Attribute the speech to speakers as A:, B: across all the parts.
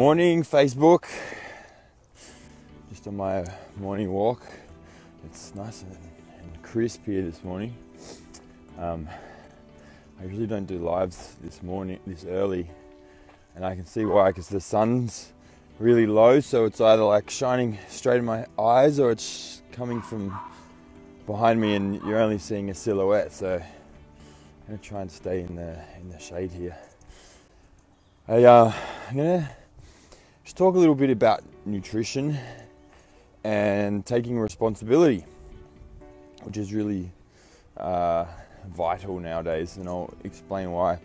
A: Morning, Facebook. Just on my morning walk. It's nice and crisp here this morning. I usually don't do lives this early, and I can see why, because the sun's really low, so it's either like shining straight in my eyes or it's coming from behind me and you're only seeing a silhouette. So I'm gonna try and stay in the shade here. I'm gonna just talk a little bit about nutrition and taking responsibility, which is really vital nowadays, and I'll explain why.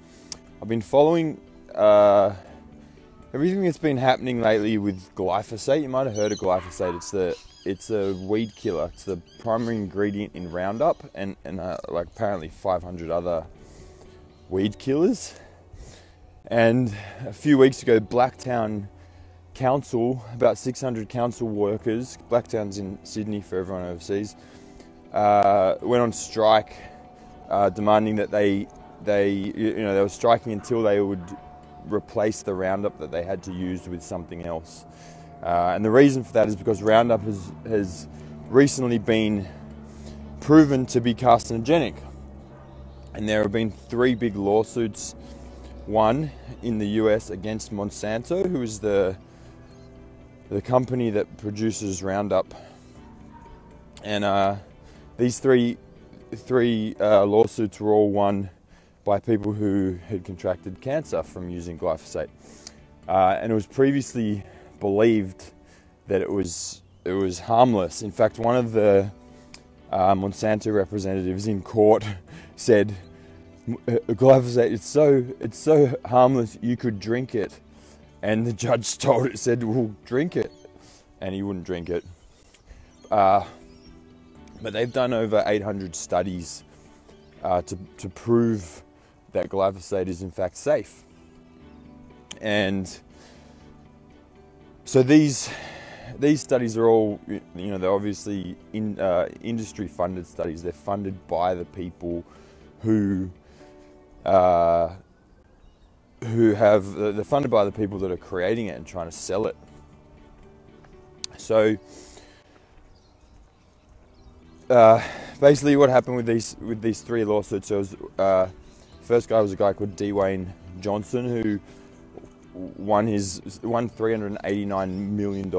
A: I've been following everything that's been happening lately with glyphosate. You might have heard of glyphosate. It's a weed killer. It's the primary ingredient in Roundup and like apparently 500 other weed killers. And a few weeks ago, Blacktown Council, about 600 council workers, Blacktown's in Sydney for everyone overseas, went on strike, demanding that they were striking until they would replace the Roundup that they had to use with something else. And the reason for that is because Roundup has recently been proven to be carcinogenic. And there have been 3 big lawsuits. One in the US against Monsanto, who is the company that produces Roundup. And these three lawsuits were all won by people who had contracted cancer from using glyphosate. And it was previously believed that it was harmless. In fact, one of the Monsanto representatives in court said, glyphosate, it's so harmless you could drink it. And the judge said, well, drink it. And he wouldn't drink it. But they've done over 800 studies to prove that glyphosate is in fact safe. And so these studies are all, they're obviously industry funded studies. They're funded by the people they're funded by the people that are creating it and trying to sell it. So basically what happened with these 3 lawsuits, there was first guy was a guy called Dwayne Johnson, who won $389 million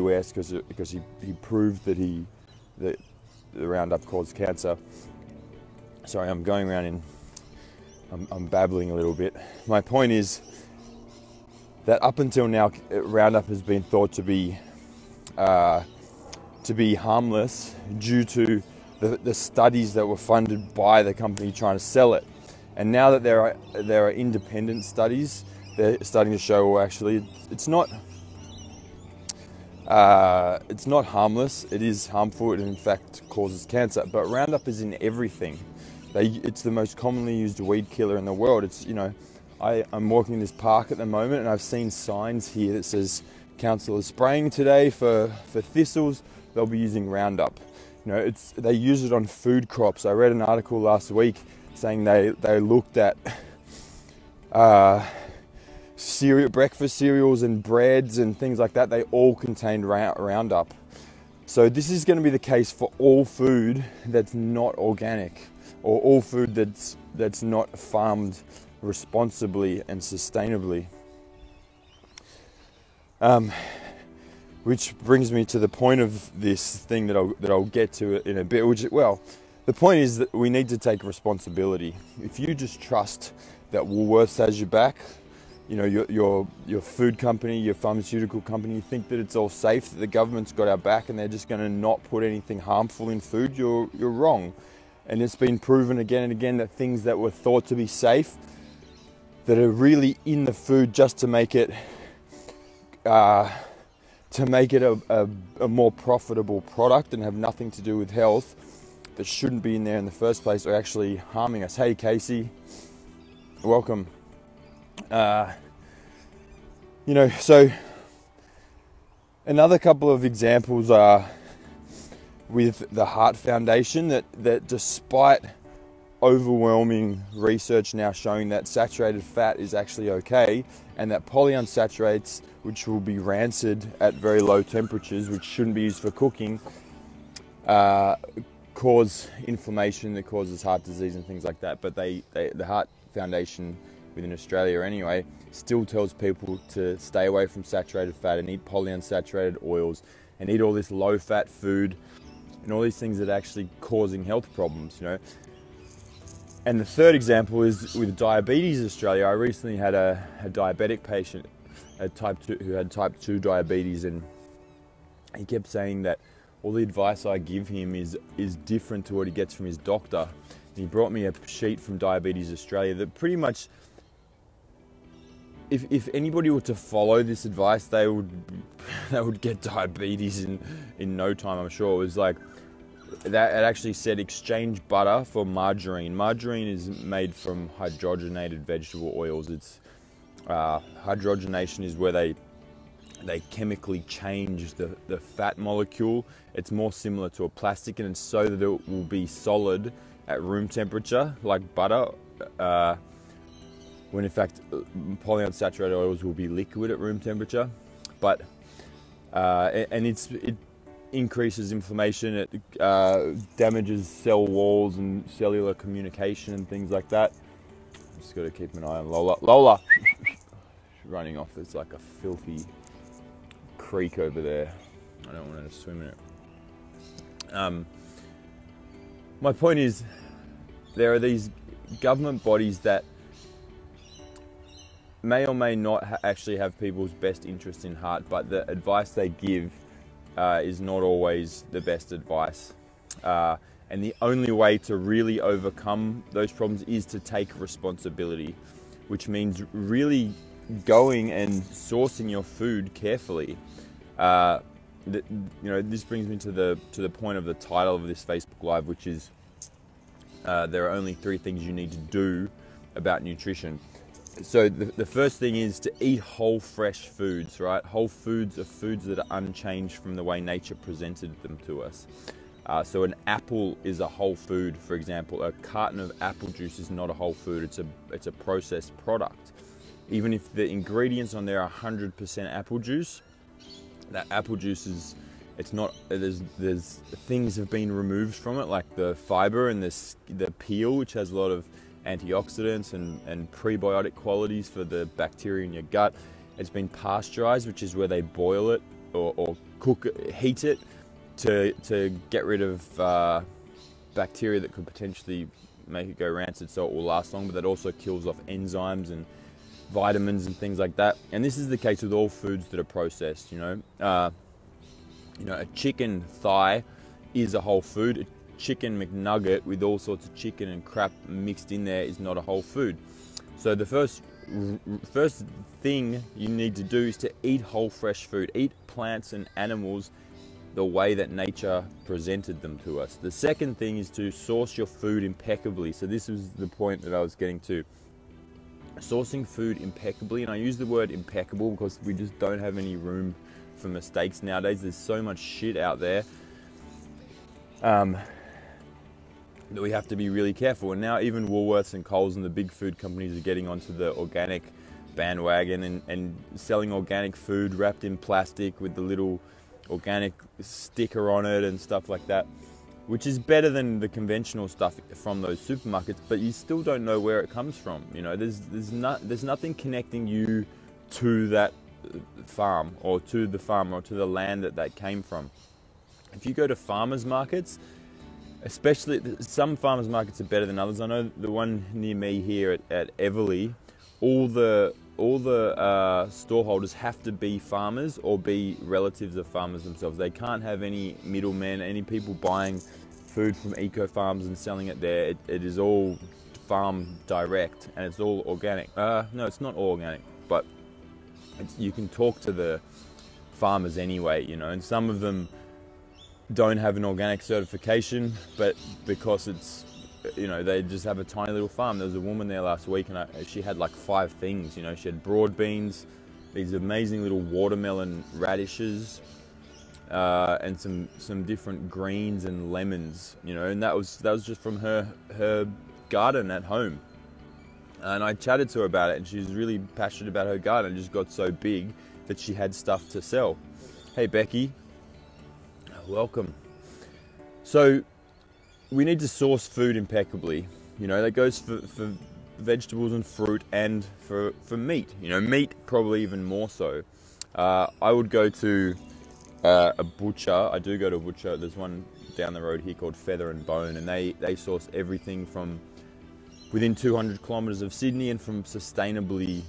A: US because he proved that the Roundup caused cancer. Sorry, I'm going around I'm babbling a little bit. My point is that up until now, Roundup has been thought to be harmless due to the studies that were funded by the company trying to sell it. And now that there are independent studies, they're starting to show, well, actually it's not harmless. It is harmful. It in fact causes cancer. But Roundup is in everything. It's the most commonly used weed killer in the world. I'm walking in this park at the moment, and I've seen signs here that says council is spraying today for thistles. They'll be using Roundup. They use it on food crops. I read an article last week saying they looked at breakfast cereals and breads and things like that. They all contained Roundup. So this is going to be the case for all food that's not organic, or all food that's not farmed responsibly and sustainably. Which brings me to the point of this thing that I'll get to in a bit. The point is that we need to take responsibility. If you just trust that Woolworths has your back, your food company, your pharmaceutical company, you think that it's all safe, that the government's got our back and they're just going to not put anything harmful in food, you're wrong. And it's been proven again and again that things that were thought to be safe, that are really in the food just to make it a more profitable product and have nothing to do with health, that shouldn't be in there in the first place, are actually harming us. Hey Casey, welcome. So another couple of examples are with the Heart Foundation, that despite overwhelming research now showing that saturated fat is actually okay, and that polyunsaturates, which will be rancid at very low temperatures, which shouldn't be used for cooking, cause inflammation that causes heart disease and things like that. But the Heart Foundation within Australia anyway still tells people to stay away from saturated fat and eat polyunsaturated oils and eat all this low fat food and all these things that are actually causing health problems, you know. And the third example is with diabetes in Australia. I recently had a diabetic patient, who had type 2 diabetes, and he kept saying that all the advice I give him is different to what he gets from his doctor. And he brought me a sheet from Diabetes Australia that pretty much, if anybody were to follow this advice, they would get diabetes in no time, I'm sure. It was like, that it actually said exchange butter for margarine. Margarine is made from hydrogenated vegetable oils. It's hydrogenation is where they chemically change the fat molecule. It's more similar to a plastic, and it's so that it will be solid at room temperature, like butter, when in fact polyunsaturated oils will be liquid at room temperature. But and it increases inflammation, it damages cell walls and cellular communication and things like that. Just got to keep an eye on Lola. Lola! She's running off. There's like a filthy creek over there. I don't want her to swim in it. My point is, there are these government bodies that may or may not actually have people's best interest in heart, but the advice they give is not always the best advice. And the only way to really overcome those problems is to take responsibility, which means really going and sourcing your food carefully. This brings me to the point of the title of this Facebook Live, which is there are only 3 things you need to do about nutrition. So the first thing is to eat whole, fresh foods, right? Whole foods are foods that are unchanged from the way nature presented them to us. So an apple is a whole food, for example. A carton of apple juice is not a whole food. It's a processed product. Even if the ingredients on there are 100% apple juice, that apple juice is, it's not, there's things have been removed from it, like the fiber and the peel, which has a lot of antioxidants and prebiotic qualities for the bacteria in your gut. It's been pasteurized, which is where they boil it or cook it, heat it to get rid of bacteria that could potentially make it go rancid, so it will last long, but that also kills off enzymes and vitamins and things like that. And this is the case with all foods that are processed. A chicken thigh is a whole food. Chicken McNugget with all sorts of chicken and crap mixed in there is not a whole food. So the first thing you need to do is to eat whole, fresh food. Eat plants and animals the way that nature presented them to us. The second thing is to source your food impeccably. So this is the point that I was getting to. Sourcing food impeccably, and I use the word impeccable because we just don't have any room for mistakes nowadays. There's so much shit out there that we have to be really careful. And now even Woolworths and Coles and the big food companies are getting onto the organic bandwagon and selling organic food wrapped in plastic with the little organic sticker on it and stuff like that, which is better than the conventional stuff from those supermarkets, but you still don't know where it comes from. There's nothing connecting you to that farm or to the farmer or to the land that came from. If you go to farmers markets, especially some farmers markets are better than others. I know the one near me here at Everleigh, all the storeholders have to be farmers or be relatives of farmers themselves. They can't have any middlemen, any people buying food from eco farms and selling it there. It is all farm direct, and it's all organic. No, it's not all organic, but you can talk to the farmers anyway, and some of them don't have an organic certification, but because it's, they just have a tiny little farm. There was a woman there last week, and she had like 5 things. She had broad beans, these amazing little watermelon radishes, and some different greens and lemons. And that was just from her garden at home. And I chatted to her about it, and she was really passionate about her garden. It just got so big that she had stuff to sell. Hey, Becky. Welcome. So we need to source food impeccably. You know, that goes for vegetables and fruit, and for meat. You know, meat probably even more so. I would go to a butcher. I do go to a butcher. There's one down the road here called Feather and Bone, and they source everything from within 200 kilometers of Sydney and from sustainable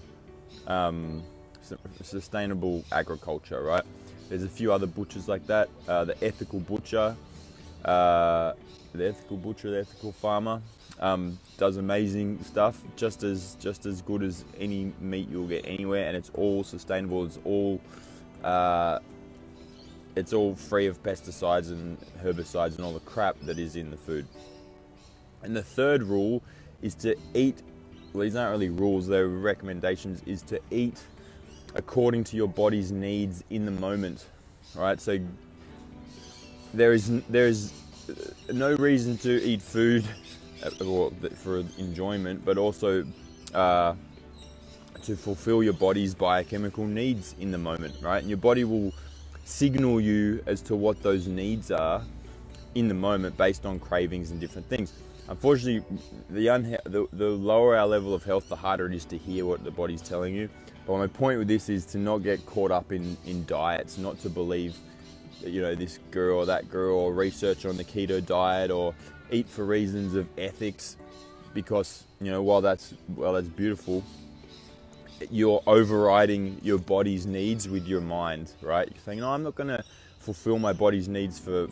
A: agriculture, right? There's a few other butchers like that. The Ethical Butcher, the Ethical Farmer, does amazing stuff, just as good as any meat you'll get anywhere, and it's all sustainable. It's all free of pesticides and herbicides and all the crap that is in the food. And the third rule is to eat, well, these aren't really rules, they're recommendations, is to eat according to your body's needs in the moment, right? So there is no reason to eat food for enjoyment, but also to fulfill your body's biochemical needs in the moment, right? And your body will signal you as to what those needs are in the moment based on cravings and different things. Unfortunately, the lower our level of health, the harder it is to hear what the body's telling you. But my point with this is to not get caught up in diets, not to believe that, you know, this girl or that girl, or research on the keto diet, or eat for reasons of ethics, because, you know, while that's beautiful, you're overriding your body's needs with your mind, right? You're saying, no, I'm not going to fulfill my body's needs for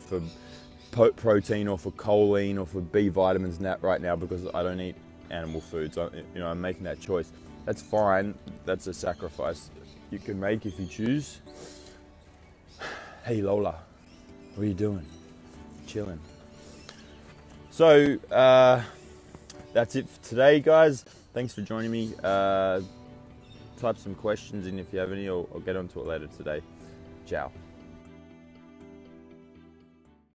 A: protein or for choline or for B vitamins right now because I don't eat animal foods. I'm making that choice. That's fine. That's a sacrifice you can make if you choose. Hey Lola, what are you doing? Chilling. So that's it for today, guys. Thanks for joining me. Type some questions in if you have any, or I'll get onto it later today. Ciao.